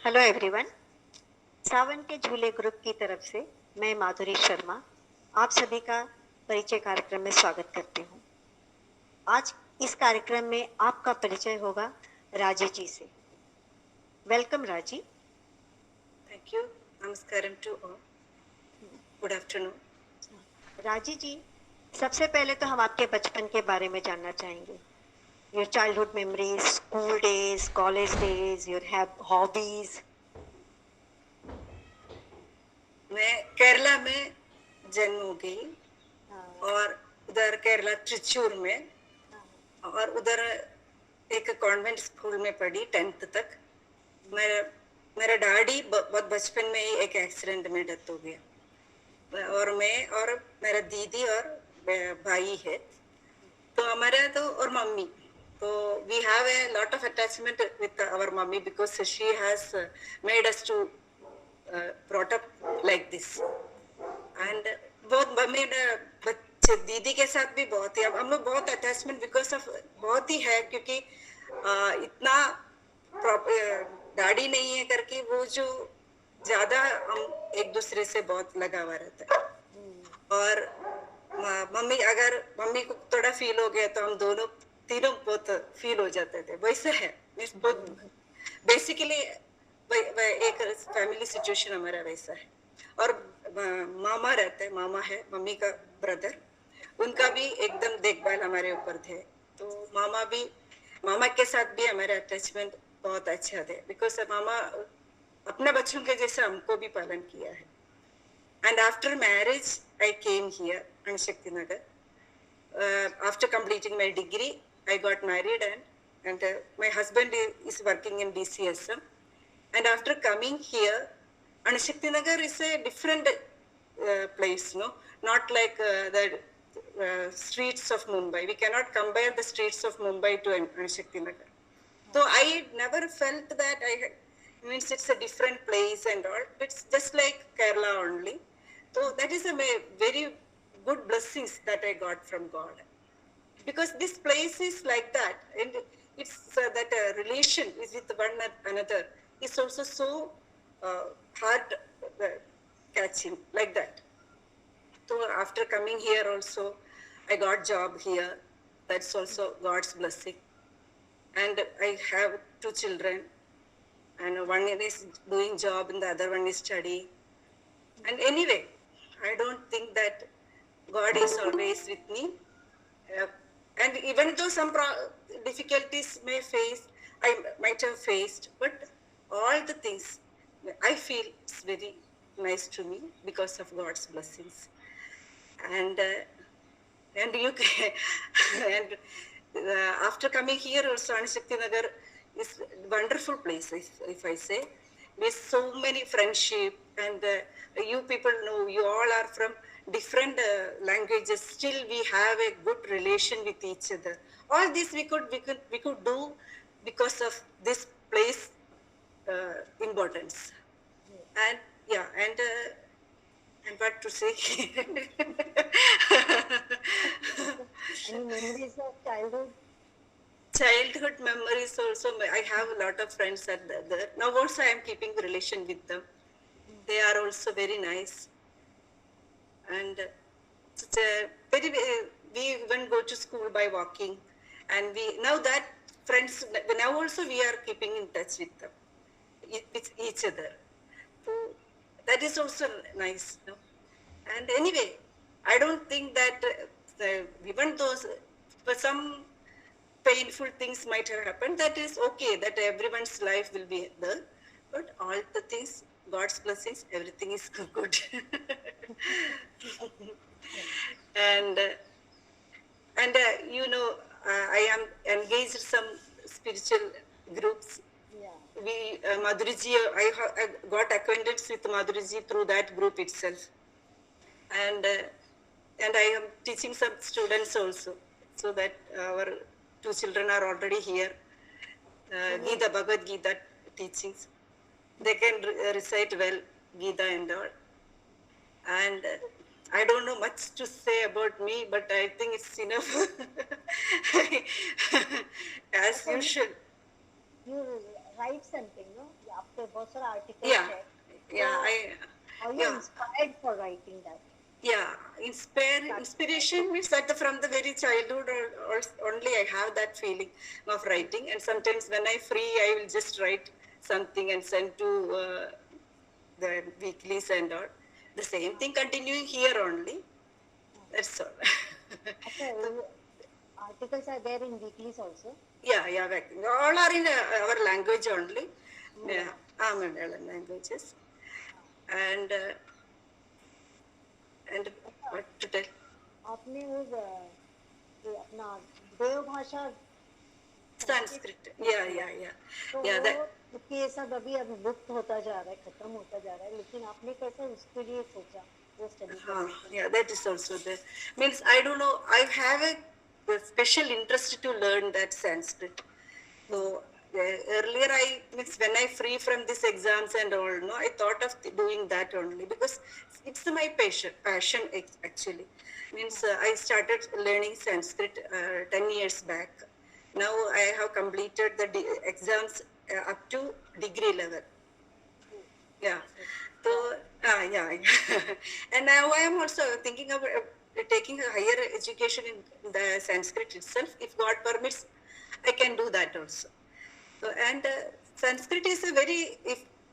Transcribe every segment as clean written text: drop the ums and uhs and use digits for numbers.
Hello everyone. सावन के झूले group की तरफ से मैं माधुरी शर्मा आप सभी का परिचय कार्यक्रम में स्वागत करती हूँ। आज इस कार्यक्रम में आपका परिचय होगा राजी जी से। वेलकम राजी। Thank you. Namaskaram to all. Good afternoon. राजी जी, सबसे पहले तो हम आपके बचपन के बारे में जानना चाहेंगे। Your childhood memories, school days, college days, your hobbies. मैं केरला में जन्म हो गई और उधर केरला त्रिचूर में और उधर एक कॉन्वेंट स्कूल में पढ़ी 10th तक। मेरा मेरा डैडी बहुत बचपन में ही एक एक्सीडेंट में डेथ हो गया और मैं और मेरा दीदी और भाई है। तो हमारा तो और मम्मी तो we have a lot of attachment with our mummy because she has made us to brought up like this and बहुत मम्मी बच्चे दीदी के साथ भी बहुत ही हम लोग बहुत अटैचमेंट बिकॉज ऑफ बहुत ही है क्योंकि इतना डैडी नहीं है करके वो जो ज्यादा हम एक दूसरे से बहुत लगा हुआ रहता है और मम्मी अगर मम्मी को थोड़ा फील हो गया तो हम दोनों तीनों बहुत फील हो जाते थे वैसे है बहुत बेसिकली एक फैमिली सिचुएशन हमारा वैसा है। और मामा रहते हैं, मामा है मम्मी का ब्रदर, उनका भी एकदम देखभाल हमारे ऊपर थे। तो मामा के साथ भी हमारे अटैचमेंट बहुत अच्छा थे बिकॉज मामा अपने बच्चों के जैसे हमको भी पालन किया है। And after marriage, I came here in Shakti Nagar. After completing my degree, I got married and my husband is working in BCSM. And after coming here, and Shakti Nagar is a different place, no? Not like the streets of Mumbai. We cannot compare the streets of Mumbai to Shakti Nagar. So I never felt that means it's a different place and all. It's just like Kerala only. So that is a very good blessings that I got from God. Because this place is like that. And it's that relation is with one another is also so heart catching like that. So after coming here also, I got job here. That's also God's blessing. And I have 2 children. And one is doing job and the other one is studying. And anyway, I don't think that God is always with me. And even though some difficulties I might have faced, but all the things I feel it's very nice to me because of God's blessings. And you can, and after coming here also, Anishakti Nagar is a wonderful place, if I say, with so many friendship and you people know, you all are from different languages, still we have a good relation with each other. All this we could do because of this place importance. And yeah, and what to say? Any memories of childhood? Childhood memories also. I have a lot of friends at there. Now also I am keeping relation with them. They are also very nice. And it's very, we even go to school by walking. And now that friends, now also we are keeping in touch with them, with each other. So that is also nice. No? And anyway, I don't think that even those, for some painful things might have happened, that is okay, that everyone's life will be there. But all the things, God's blessings, everything is good. and you know, I am engaged in some spiritual groups. We Madhuriji, I got acquainted with Madhuriji through that group itself, and I am teaching some students also, so that our 2 children are already here. Gita, Bhagavad Gita teachings, they can recite well Gita and all. And I don't know much to say about me, but I think it's enough. As usual. You write something, no? आपके बहुत सारा articles Yeah, है. yeah, Are you yeah. inspired for writing that? Yeah, inspiration means that from the very childhood only I have that feeling of writing, and sometimes when I free I will just write something and send to the weeklies and all. The same thing continuing here only. That's all. So, Okay, articles are there in weeklies also. yeah, all are in our language only. Yeah, Malayalam languages, and what to tell? आपने वो ये अपना देव भाषा Sanskrit. Yeah. तो Yeah, वो that. क्योंकि ये सब अभी अभी लुप्त होता जा रहा है, खत्म होता जा रहा है, लेकिन आपने कैसे उसके लिए सोचा वो स्टडी करने के लिए? Yeah, that is also there. Means I don't know. I have a special interest to learn that Sanskrit. So earlier, I means when I free from these exams and all, no, I thought of doing that only because it's my passion actually. Means I started learning Sanskrit 10 years back. Now I have completed the exams up to degree level. Yeah. So, yeah. And now I am also thinking of taking a higher education in the Sanskrit itself. If God permits, I can do that also. So, and Sanskrit is a very,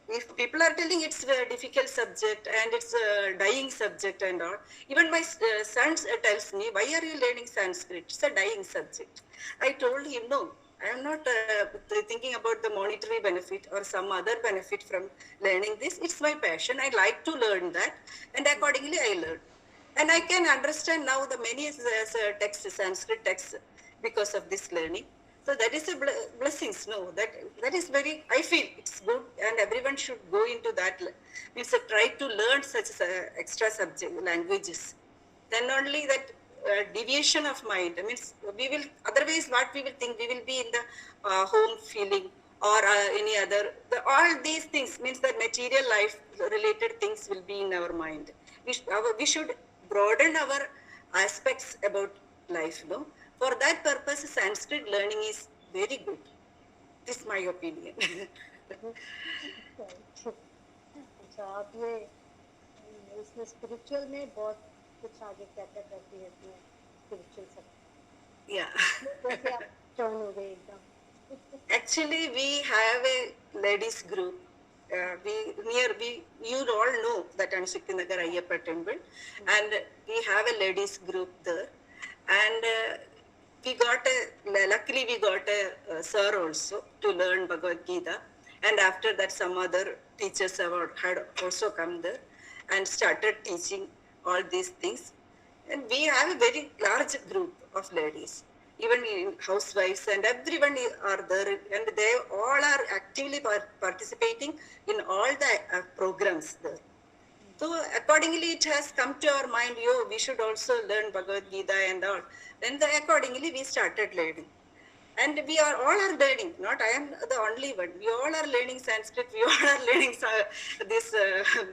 if people are telling it's a difficult subject and it's a dying subject and all, even my son tells me, why are you learning Sanskrit? It's a dying subject. I told him, no, I am not thinking about the monetary benefit or some other benefit from learning this. It's my passion. I like to learn that, and accordingly I learn. And I can understand now the many texts, Sanskrit texts, because of this learning. So that is a blessings. No, that is very. I feel it's good, and everyone should go into that. Means try to learn such extra subject languages. Then only that deviation of mind. I mean, we will otherwise what we will think we will be in the home feeling or any other. All these things means that material life related things will be in our mind. We should broaden our aspects about life. No, for that purpose, Sanskrit learning is very good. This is my opinion. अच्छा, आप ये इसमें spiritual में बहुत कुछ आगे क्या क्या करती रहती है स्पिरिचुअल सब? Yeah. कैसे आप टर्न हो गए एकदम? Actually, we have a ladies group. You all know that Anshakti Nagar Ayyappa temple, and we have a ladies group there. And luckily we got a sir also to learn Bhagavad Gita. And after that, some other teachers had also come there and started teaching all these things. And we have a very large group of ladies, even in housewives, and everyone are there, and they all are actively participating in all the programs there. So accordingly, it has come to our mind, we should also learn Bhagavad Gita and all. Then accordingly, we started learning. And we are all are learning, not I am the only one. We all are learning Sanskrit, we all are learning this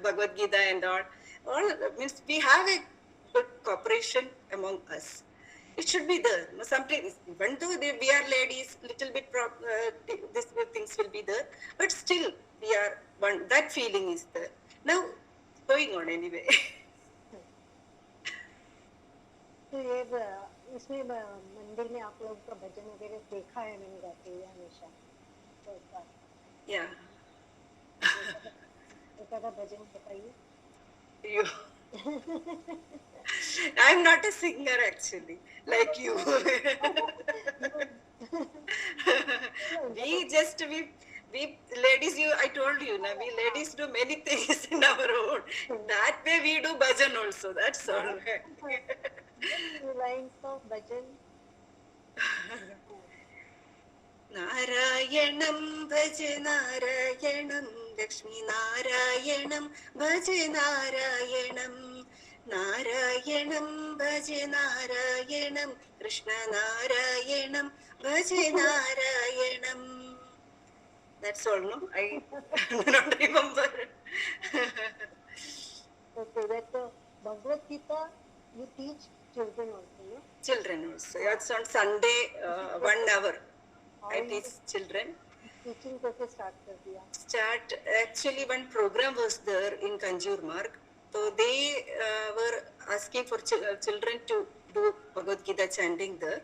Bhagavad Gita and all. All means we have a good cooperation among us. It should be there. Sometimes, even though we are ladies, little bit these things will be there, but still we are one. That feeling is there. Now, going on anyway. तो ये इसमें मंदिर में आप लोग का भजन वगैरह देखा है मैंने गाते हुए हमेशा, तो एक बार Yeah. एक आधा भजन बताइए. You. I'm not a singer actually, like you. we ladies, I told you, na, we ladies do many things in our own. That way we do bhajan also, that's all. Few lines of bhajan. Narayanam bhaj Narayanam, Lakshmi Narayanam bhaj Narayanam, Narayanam bhaj Narayanam, Krishna Narayanam bhaj Narayanam. That's all, no? I don't remember. Okay, that Bhagavad Gita you teach children also, no? Children also. That's on Sunday, 1 hour. I teach children. Teaching कैसे start कर दिया? Start actually one program was there in Kanjur Marg. So they were asking for children to do Bhagavad Gita chanting there.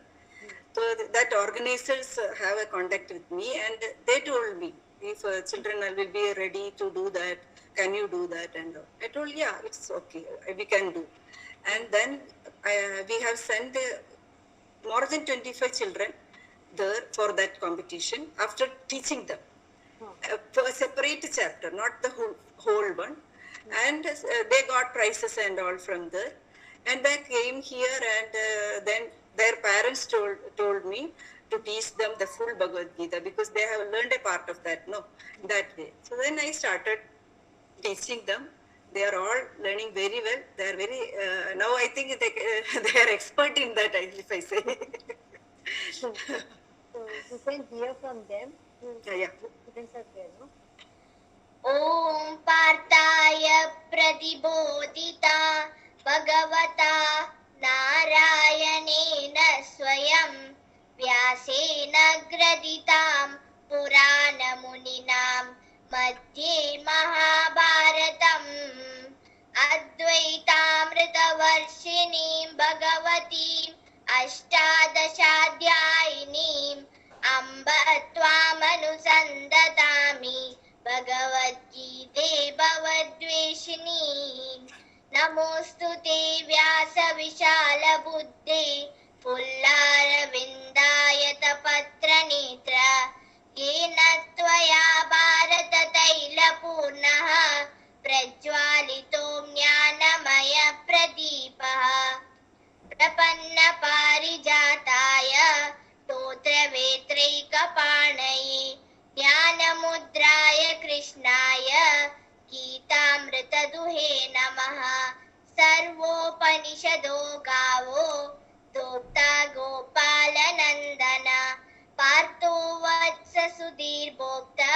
So that organizers have a contact with me and they told me if children will be ready to do that, can you do that? And I told, yeah, it's okay, we can do. And then we have sent more than 25 children there for that competition after teaching them. A separate chapter, not the whole one. And they got prizes and all from there. And they came here and then their parents told me to teach them the full Bhagavad Gita because they have learned a part of that, no, that way. So then I started teaching them. They are all learning very well. They are very, now I think they are expert in that, if I say. So you can hear from them. Yeah. Students are there, no? ॐ पार्थाय प्रतिबोधिता भगवता नारायणेन स्वयं व्यासेन ग्रथितां पुराणमुनिनां मध्ये महाभारतम् अद्वैतामृतवर्षिणीं भगवतीम् अष्टादशाध्यायिनीम् अम्ब त्वामनुसन्दधामि भगवद्गीते भवद्वेषिणी नमोऽस्तु ते व्यासविशालबुद्धे पुल्लारविन्दायतपत्रनेत्र येन त्वया भारततैलपूर्णः प्रज्वालितो ज्ञानमयप्रदीपः प्रपन्नपारिजाताय स्तोत्रवेत्रैकपाणये ज्ञानमुद्राय कृष्णाय गीतामृतदुहे नमः सर्वोपनिषदो गावो दोक्ता गोपालनन्दन पार्थो वत्स सुधीर्भोक्ता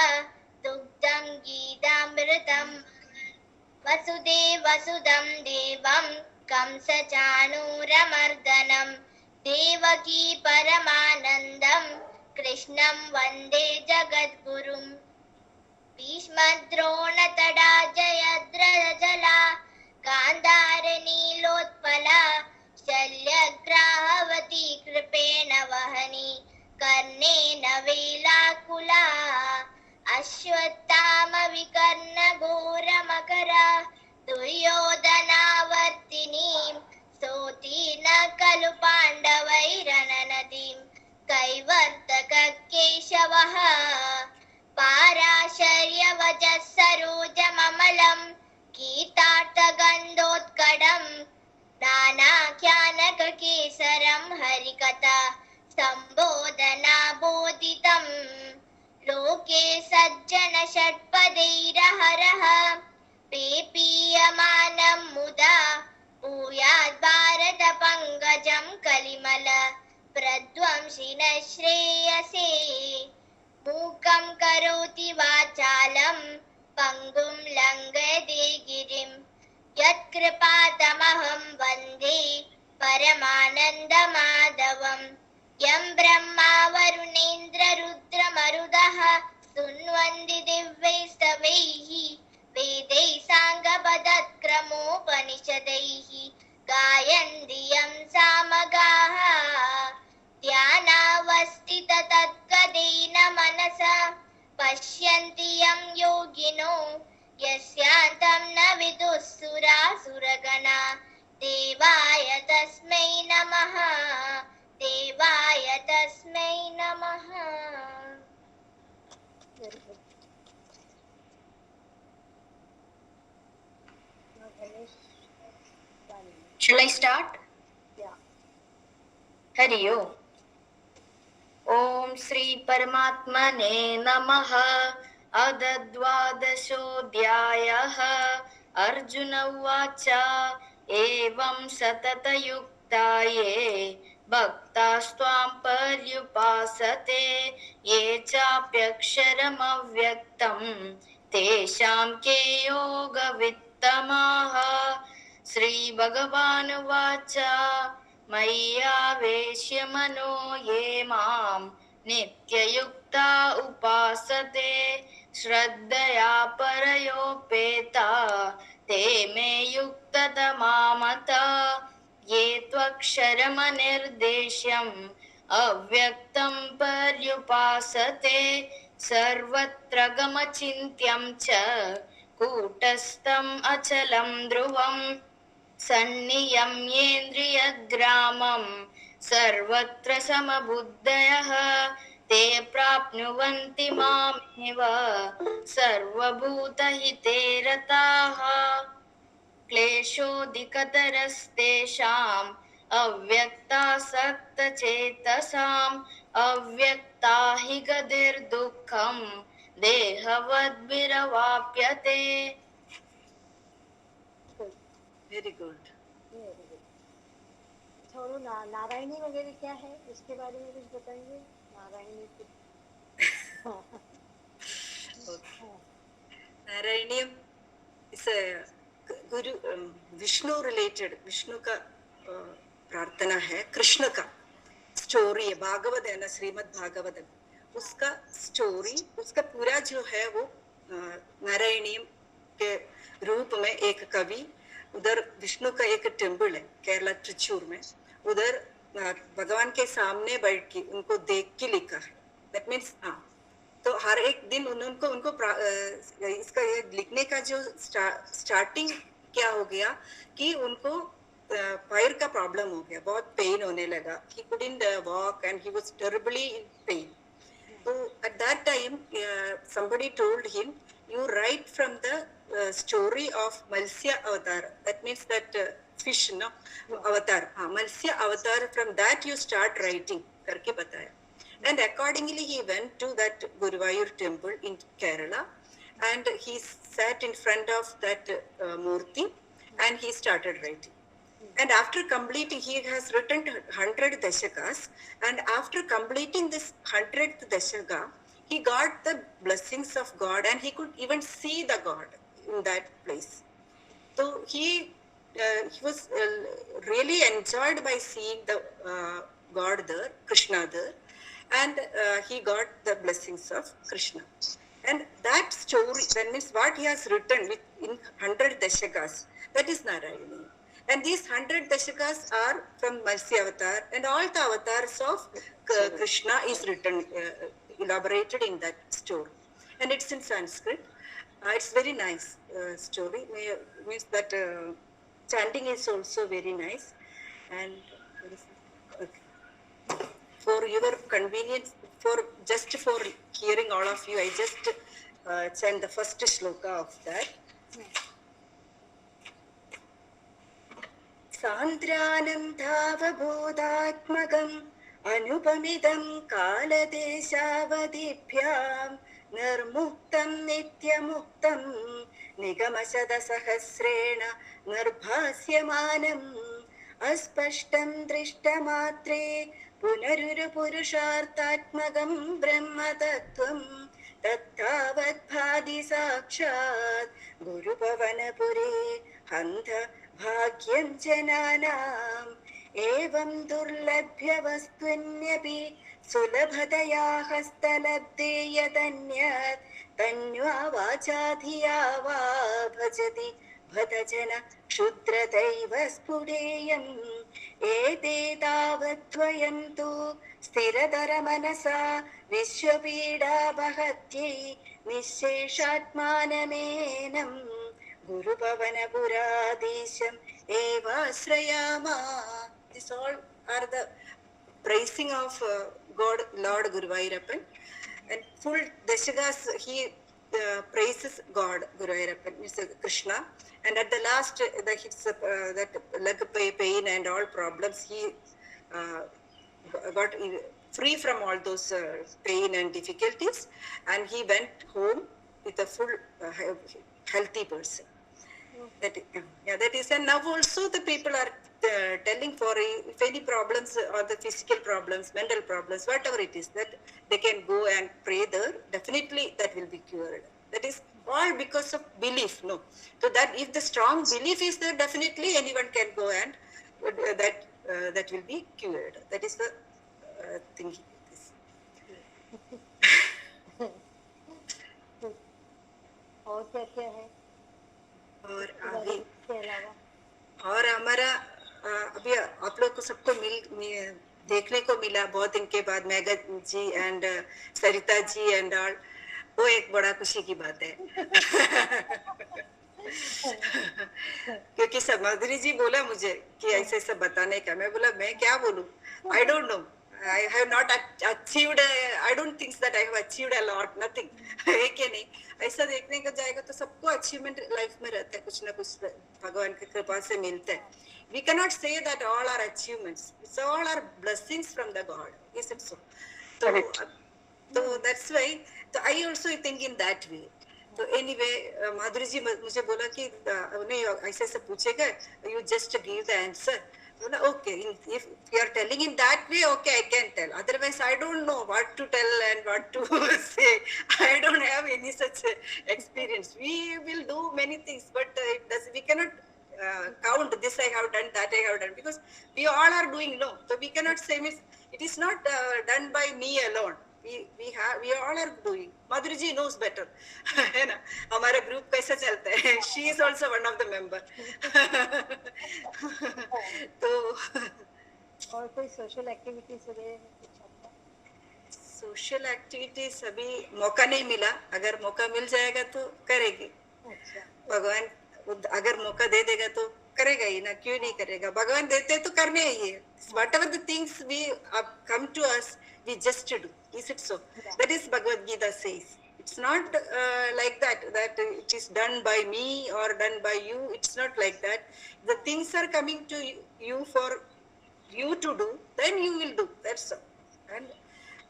दुग्धं गीतामृतं वसुदेवसुदं देवं कंसचाणूरमर्दनं देवकी परमानन्दं कृष्णं वन्दे जगद्गुरुम् भीष्मद्रोणतडा जयद्रथजला गान्धारनीलोत्पला शल्यग्राहवती कृपेण वहनी कर्णेन वेलाकुला अश्वत्थामविकर्णघोरमकरा दुर्योधनावर्तिनीं सोतीर्न खलु पाण्डवैरननदीं कैवर्तककेशवः पाराशर्यवचः सरोजममलं गीतार्थगन्धोत्कटं नानाख्यानककेसरं हरिकथा सम्बोधनाबोधितं लोके सज्जन षट्पदैरहरः पेपीयमानं मुदा भूयात् भारत पंकजं कलिमल प्रध्वंसिनः श्रेयसे मूकं करोति वाचालं पंगुं लङ्घयते गिरिं यत्कृपातमहं वन्दे परमानन्दमाधवम् यं ब्रह्मा वरुणेन्द्ररुद्रमरुदः स्तुन्वन्ति दिव्यैस्तवैः वेदैः साङ्गपदक्रमोपनिषदैः गायन्ति यं सामगाः ध्यानावस्थिततत्कदेन मनसा पश्यन्ति यं योगिनो यस्यान्तं न विदुः सुरासुरगणा देवाय तस्मै नमः देवाय तस्मै नमः। Very good. Now Ganesh, done. Shall I start? Yeah. Hari ओम। ओम श्री परमात्मने नमः। अथ द्वादशोऽध्यायः। अर्जुन उवाच एवं सततयुक्ता ये भक्तास्त्वां पर्युपासते ये चाप्यक्षरमव्यक्तं तेषां के योगवित्तमाः। श्रीभगवानुवाच मय्यावेश्य मनो ये मां नित्ययुक्ता युक्ता उपासते श्रद्धया परयोपेता ते मे युक्ततमा मता ये त्वक्षरमनिर्देश्यम् अव्यक्तं पर्युपासते सर्वत्र गमचिन्त्यं च कूटस्थम् अचलं ध्रुवम् सन्नियम्येन्द्रियग्रामं सर्वत्र समबुद्धयः ते प्राप्नुवन्ति मामेव सर्वभूतहिते रताः क्लेशोऽधिकतरस्तेषाम् अव्यक्तासक्तचेतसाम् अव्यक्ता हि गतिर्दुःखम् देहवद्भिरवाप्यते। Very good. छोड़ो नारायणी वगैरह क्या है, उसके बारे में कुछ बताएंगे? नारायणी कुछ Narayaniam is a Guru Vishnu related. Vishnu का प्रार्थना है, कृष्ण का स्टोरी है, भागवत है ना, श्रीमद् भागवत, उसका स्टोरी, उसका पूरा जो है वो नारायणीयम के रूप में एक कवि, उधर विष्णु का एक टेम्पल है केरला त्रिचूर में, उधर भगवान के सामने बैठ के उनको देख के लिखा है। दैट मीन्स तो हर एक दिन उनको इसका ये लिखने का जो स्टार्टिंग क्या हो गया कि उनको पैर का प्रॉब्लम हो गया, बहुत पेन होने लगा, he couldn't walk and he was terribly in pain. So at that time somebody told him, you write from the story of Malsya Avatar, that means that fish no avatar, Malsya Avatar, from that you start writing करके बताया. And accordingly he went to that Guruvayur temple in Kerala and he sat in front of that Murti and he started writing. And after completing, he has written 100 dashakas, and after completing this 100th dashaka, he got the blessings of God and he could even see the God in that place. So he was really enjoyed by seeing the God there, Krishna there, and he got the blessings of Krishna. And that story, that means what he has written in 100 dashakas, that is Narayani. And these 100 dashakas are from Malsya Avatar, and all the avatars of Krishna is written, elaborated in that story. And it's in Sanskrit. It's very nice story. Means that chanting is also very nice. And for your convenience, just for hearing all of you, I just chant the first shloka of that. सान्द्रानन्दावबोधात्मकम् अनुपमिदं कालदेशावधिभ्यां निर्मुक्तं नित्यमुक्तं निगमशतसहस्रेण निर्भास्यमानम् अस्पष्टं दृष्टमात्रे पुनरुरुपुरुषार्थात्मकं ब्रह्मतत्त्वं तत्तावद्भाति साक्षात् गुरुभवनपुरे हन्त भाग्यं जनानाम् एवं दुर्लभ्य वस्तुन्यपि सुलभतया हस्तलब्धे यदन्यत् तन्वा वाचाधिया वा भजति भजन क्षुद्रदैव स्फुटेयम् एते तावद्वयं तु स्थिरतरमनसा विश्वपीडा वहत्यै निःशेषात्मानमेनम् Gurupavanapuradisham evasrayama. These all are the praising of God, Lord Guruvayurappan. And full dashakas he praises God, Guruvayurappan, Mr. Krishna. And at the last, that leg pain and all problems, he got free from all those pain and difficulties. And he went home with a full healthy person. That is, and now also the people are telling for if any problems or the physical problems, mental problems, whatever it is, that they can go and pray there. Definitely that will be cured. That is all because of belief. No, so that if the strong belief is there, definitely anyone can go and that will be cured. That is the thinking. और क्या क्या है और इसके अभी इसके अलावा? और हमारा अभी आप लोग को सबको देखने को मिला बहुत दिन के बाद, Megha ji and Sarita ji and all, वो एक बड़ा खुशी की बात है। क्योंकि माधुरी जी बोला मुझे कि ऐसे ऐसा बताने का, मैं बोला मैं क्या बोलूं, I don't know, I have not achieved, I don't think that I have achieved a lot, nothing. है कि नहीं? ऐसा देखने को जाएगा तो सबको अचीवमेंट लाइफ में रहता है, कुछ ना कुछ भगवान की कृपा से मिलता है। We cannot say that all are achievements. It's all are blessings from the God. Is it so? तो that's why. तो I also think in that way. तो anyway, माधुरी जी मुझे बोला कि उन्हें ऐसे ऐसे पूछेगा, you just give the answer. बोला okay, if you are telling in that way, okay, I can tell. Otherwise, I don't know what to tell and what to say. I don't have any such experience. We will do many things, but we cannot count this I have done, that I have done, because we all are doing, no. So we cannot say it is not done by me alone. We all are doing. Madhuri ji knows better. है ना? हमारा group कैसा चलता है? She is also one of the member. तो और कोई social activities वगैरह कुछ आपका? सोशल एक्टिविटीज अभी मौका नहीं मिला, अगर मौका मिल जाएगा तो करेगी। अच्छा, भगवान अगर मौका दे देगा तो करेगा ही ना, क्यों नहीं करेगा? भगवान देते तो करने ही है। Whatever the things we come to us, we just do. Is it so? That is Bhagavad Gita says. It's not like that it is done by me or done by you. It's not like that. The things are coming to you for you to do, then you will do. That's all. And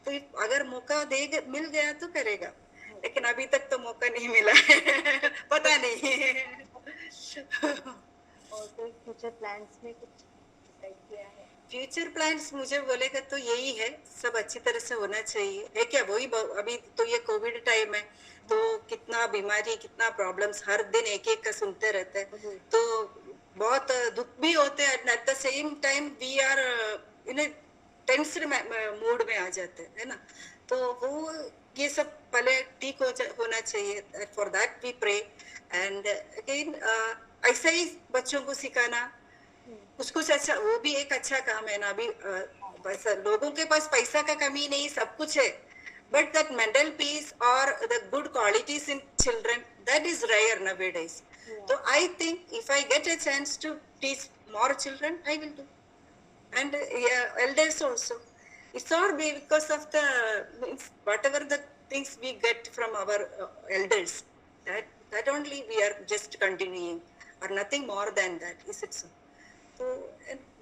तो अगर मौका मिल गया तो करेगा, लेकिन अभी तक तो मौका नहीं मिला है। पता नहीं। और कोई फ्यूचर प्लान्स में कुछ डिसाइड किया है? फ्यूचर प्लान्स मुझे बोलेगा तो यही है, सब अच्छी तरह से होना चाहिए, है क्या? वही अभी तो ये कोविड टाइम है, तो कितना बीमारी, कितना प्रॉब्लम्स हर दिन एक एक का सुनते रहते हैं, तो बहुत दुख भी होते हैं। At the same time we are in tensed mood में आ जाते हैं, है ना? तो वो ये सब पहले ठीक होना चाहिए। For that we pray. And again ऐसा ही बच्चों को सिखाना, कुछ अच्छा, वो भी एक अच्छा काम है ना। अभी लोगों के पास पैसा का कमी नहीं, सब कुछ है, but that mental peace or the good qualities in children, that is rare nowadays. So I think if I get a chance to teach more children, I will do. And elders also. It's all because of the whatever the things we get from our elders, that only we are just continuing, or nothing more than that. Is it so? तो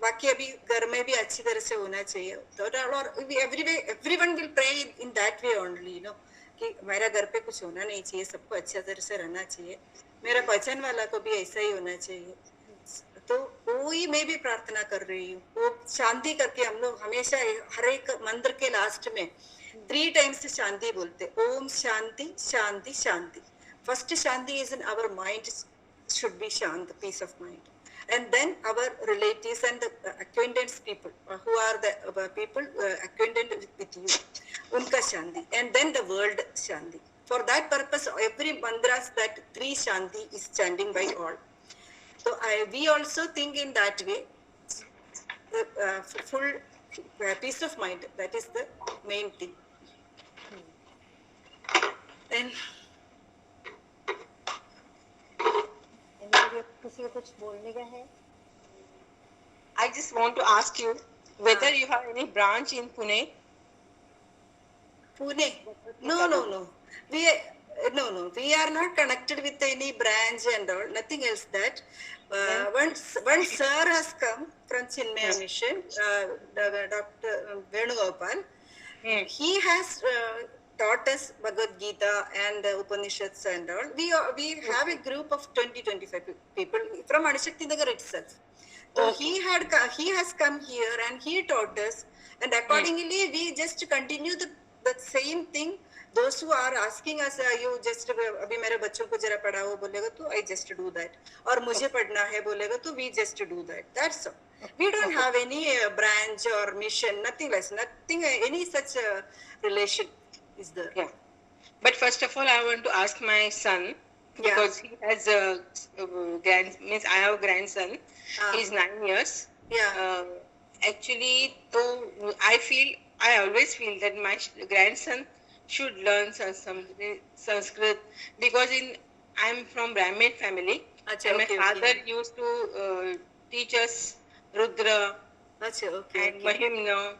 बाकी अभी घर में भी अच्छी तरह से होना चाहिए, और everyone will pray in that way only, you know, कि मेरा घर पे कुछ होना नहीं चाहिए, सबको अच्छी तरह से रहना चाहिए, मेरा पहचान वाला को भी ऐसा ही होना चाहिए। तो वही मैं भी प्रार्थना कर रही हूँ, वो शांति करके हम लोग हमेशा हर एक मंत्र के लास्ट में 3 times शांति बोलते, ओम शांति शांति शांति। First shanti is in our mind, should be शांत, peace of mind, and then our relatives and the acquaintance people who are the people acquainted with you, unka shanti, and then the world shanti. For that purpose every mantras, that 3 shanti is chanting by all. So we also think in that way, the full peace of mind, that is the main thing. Then किसी को कुछ बोलने का है? I just want to ask you whether you have any branch in Pune. Pune? No. We are not connected with any branch and all. Nothing else that. One sir has come from Chinmaya Mission, Dr. Venugopal. He has taught us Bhagavad Gita and Upanishads and all. We have a group of 20-25 people from Anishakti Nagar itself. So he has come here and he taught us, and accordingly we just continue the same thing. Those who are asking us, you just अभी मेरे बच्चों को जरा पढ़ाओ बोलेगा तो I just do that, और मुझे पढ़ना है बोलेगा तो we just do that. That's all. We don't have any branch or mission, nothing less, nothing, any such relation is there. Yeah. But first of all, I want to ask my son because he has means I have a grandson. He's 9 years. Yeah. Actually, so I always feel that my grandson should learn Sanskrit because I'm from Brahmin family, Acha, and my okay, father okay. used to teach us Rudra Acha, okay, and okay. Mahimna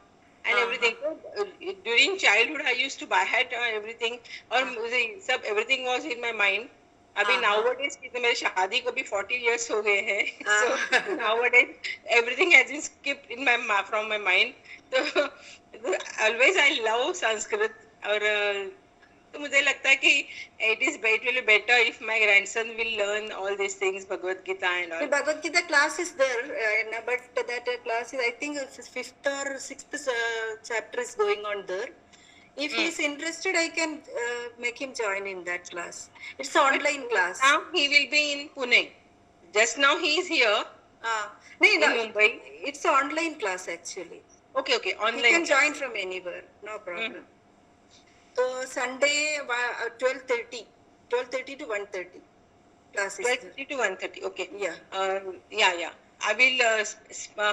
and everything. So, during childhood, I used to buy hat everything, और मुझे सब everything was in my mind. अभी nowadays की तो मेरी शादी को भी 40 years हो गए हैं. So nowadays everything has been skipped in from my mind. So always I love Sanskrit और तो मुझे लगता है कि it will be better if my grandson will learn all these things, Bhagavad Gita and all. The Bhagavad Gita class is there, but that class is, I think, it's fifth or sixth chapter is going on there. If he is interested, I can make him join in that class. It's an online class. Now he will be in Pune. Just now he is here No, in Mumbai. it's an online class actually. Okay, He online. can join from anywhere, no problem. So Sunday 12:30 to 1:30 class is there. 12:30 to 1:30. Okay. Yeah. Yeah. I will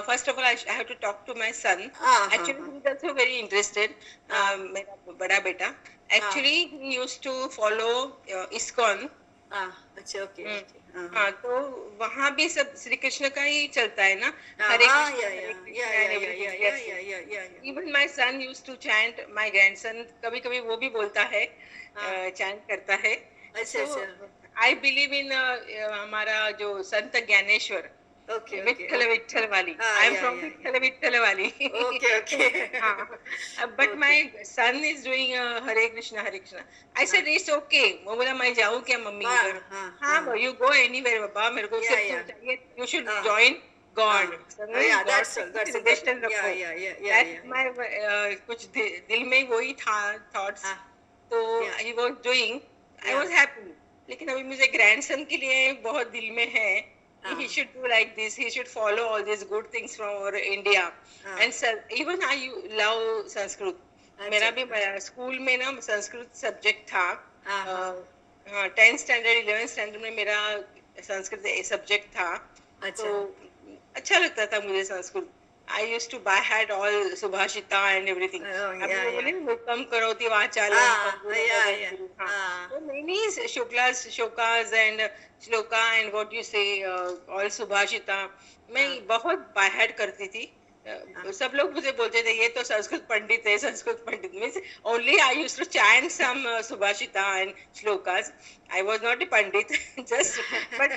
first of all I have to talk to my son. Actually, he is also very interested. मेरा बड़ा बेटा. Actually, he used to follow ISKCON. अच्छा, okay, okay. हाँ, तो वहाँ भी सब श्री कृष्ण का ही चलता है ना. Yeah. Even my son used to chant. My grandson कभी कभी वो भी बोलता है, chant करता है. अच्छा. I believe in हमारा जो संत ज्ञानेश्वर. Okay. विठ्ठल वाली. I am from विठ्ठल वाली. Okay. But my son is doing Hare Krishna. I said it's okay. वो बोला मैं जाऊँ क्या मम्मी इधर? हाँ, you go anywhere बाबा, मेरे को सिर्फ तू चाहिए. You should join God. That's suggestion रखो. That's my कुछ दिल में वही था thoughts. तो he was doing. I was happy. लेकिन अभी मुझे grandson के लिए बहुत दिल में है. He should do like this. He should follow all these good things from our India. And even I love Sanskrit. मेरा भी स्कूल में ना संस्कृत सब्जेक्ट था. 10th standard 11th standard में मेरा संस्कृत सब्जेक्ट था. तो अच्छा लगता था मुझे Sanskrit. I used to buy had all Subhashita and everything. Mukam karoti vachalam. So many shlokas and shloka and what you say, all Subhashita. मैं बहुत by heart करती थी. सब लोग मुझे बोलते थे ये तो संस्कृत पंडित है. संस्कृत पंडित means only I used to chant some Subhashita and shlokas. I was not a pandit, just but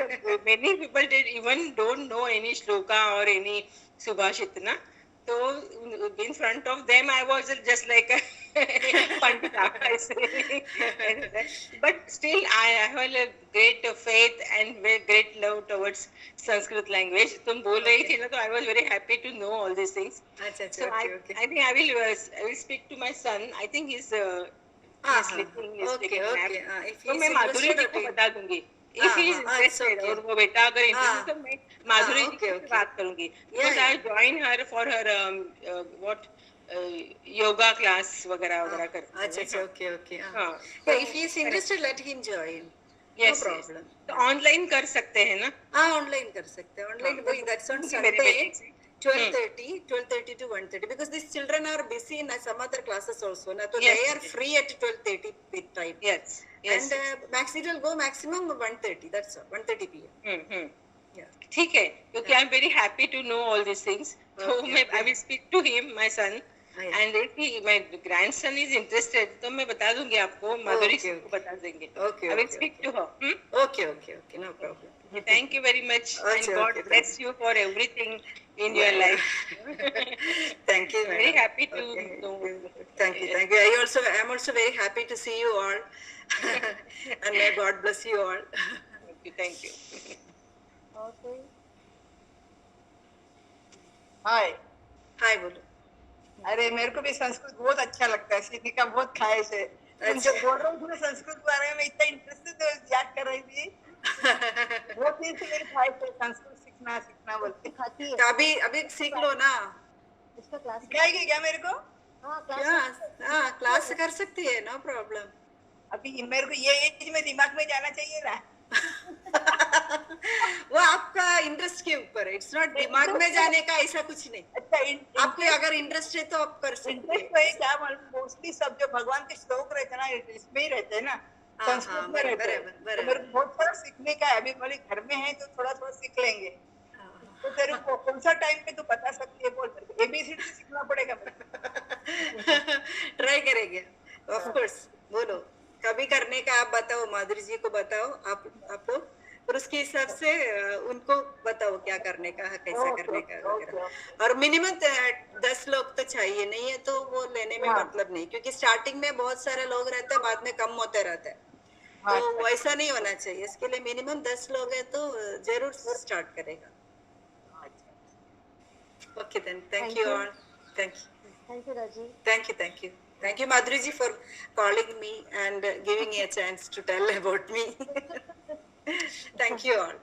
many people did even don't know any shloka or any Subhashit na. So in front of them I was just like a pandita, I say. But still I have a great faith and very great love towards Sanskrit language. तुम बोल रही थी ना, तो I was very happy to know all these things. So I think I will speak to my son. I think he's sleeping. He's taking a nap. तो मैं माधुरी जी को बता दूंगी. If he is interested और वो बेटा अगर interested तो मैं माधुरी जी से बात करूंगी. Because I join her for her what yoga class वगैरह करती है. अच्छा, okay. If he is interested, let him join. Yes, no problem. तो ऑनलाइन कर सकते हैं ना? ऑनलाइन कर सकते हैं. Online that's on Sunday 12:30 to 1:30 because these children are busy in some other classes also. Na, so they are free at 12:30 with time. Yes. And it will go maximum 1:30. That's 1:30 p.m. ठीक है, क्योंकि I am very happy to know all these things. So I will speak to him, my son. And if my grandson is interested, तो मैं बता दूंगी आपको. माधुरी को बता देंगे. I will speak to her. Okay, no problem. Thank you very much, and God bless you for everything in your life. Thank you. Very happy to know. Thank you. I am also very happy to see you all, and may God bless you all. Thank you. Okay. हाय बोलो. अरे मेरे को भी संस्कृत बहुत अच्छा लगता है, सीखने का बहुत ख्वाहिश है. तुम जो बोल रहे हो संस्कृत के बारे में मैं इतना इंटरेस्टेड याद कर रही थी. बहुत दिन से मेरी ख्वाहिश है संस्कृत सीखना बोलते. अभी सीख लो ना. इसका क्लास सिखाएगी क्या मेरे को? क्लास कर सकती है, नो प्रॉब्लम. अभी मेरे को ये चीज में दिमाग में जाना चाहिए ना. इट्स नॉट दिमाग में जाने का, ऐसा कुछ नहीं। अच्छा, आपको अगर इंटरेस्ट है तो आप कर सकते इंटरेस्ट तो है क्या मालूम, मोस्टली सब जो भगवान के श्लोक रहते हैं ना, इसमें ही रहते हैं ना, संस्कृत में रहते हैं। तो मेरे को बहुत सारा सीखने का है, अभी मेरे घर में है तो थोड़ा थोड़ा सीख लेंगे। तो तेरे को कौन सा टाइम पे तू बता सकती है, बोल, एबीसीडी सीखना पड़ेगा। ट्राई करेंगे ऑफ कोर्स। बोलो कभी करने का, आप बताओ, माधुरी जी को बताओ, आप लोग, और उसके हिसाब से उनको बताओ क्या करने का है, कैसा करने का वगैरह। और मिनिमम 10 लोग तो चाहिए, नहीं है तो वो लेने में मतलब नहीं, क्योंकि स्टार्टिंग में बहुत सारे लोग रहते हैं, बाद में कम होते रहते हैं, तो वैसा नहीं होना चाहिए। इसके लिए मिनिमम 10 लोग है तो जरूर स्टार्ट करेगा। Okay then, thank you all, thank you Raji, thank you Madhuri ji for calling me and giving me a chance to tell about me. Thank you all.